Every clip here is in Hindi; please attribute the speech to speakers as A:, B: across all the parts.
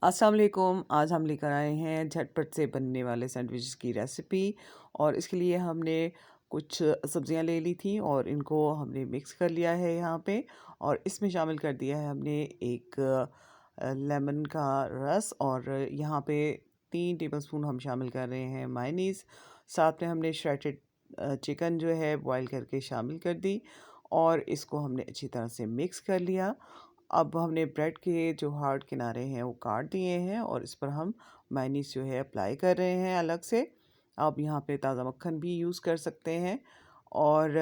A: अस्सलाम वालेकुम। आज हम लेकर आए हैं झटपट से बनने वाले सैंडविचेस की रेसिपी। और इसके लिए हमने कुछ सब्जियां ले ली थी और इनको हमने मिक्स कर लिया है यहाँ पे। और इसमें शामिल कर दिया है हमने एक लेमन का रस, और यहाँ पे 3 टेबलस्पून हम शामिल कर रहे हैं मायोनीज़। साथ में हमने श्रेटेड चिकन जो है बॉईल करके शामिल कर दी, और इसको हमने अच्छी तरह से मिक्स कर लिया। अब हमने ब्रेड के जो हार्ड किनारे हैं वो काट दिए हैं, और इस पर हम मायोनीज़ जो है अप्लाई कर रहे हैं अलग से। आप यहाँ पे ताज़ा मक्खन भी यूज़ कर सकते हैं। और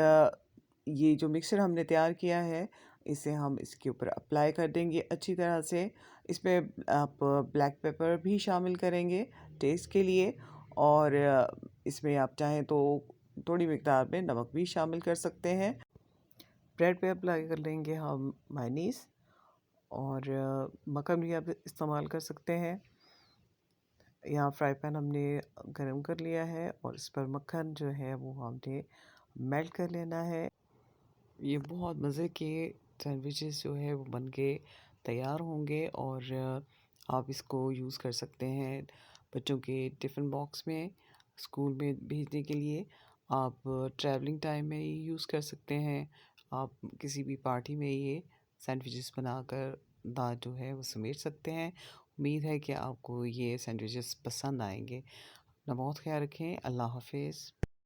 A: ये जो मिक्सचर हमने तैयार किया है, इसे हम इसके ऊपर अप्लाई कर देंगे अच्छी तरह से। इसमें आप ब्लैक पेपर भी शामिल करेंगे टेस्ट के लिए, और इसमें आप चाहें तो थोड़ी मिकदार में नमक भी शामिल कर सकते हैं। ब्रेड पे अप्लाई कर लेंगे हम मायोनीज़, और मक्खन भी आप इस्तेमाल कर सकते हैं। यहाँ फ्राई पैन हमने गरम कर लिया है, और इस पर मक्खन जो है वो हमने मेल्ट कर लेना है। ये बहुत मज़े के सैंडविचेस जो है वो बन के तैयार होंगे, और आप इसको यूज़ कर सकते हैं बच्चों के टिफ़िन बॉक्स में, स्कूल में भेजने के लिए। आप ट्रैवलिंग टाइम में ये यूज़ कर सकते हैं। आप किसी भी पार्टी में ये सैंडविचेस बनाकर दाल जो है वो समेट सकते हैं। उम्मीद है कि आपको ये सैंडविचेस पसंद आएंगे। अपना बहुत ख्याल रखें। अल्लाह हाफिज़।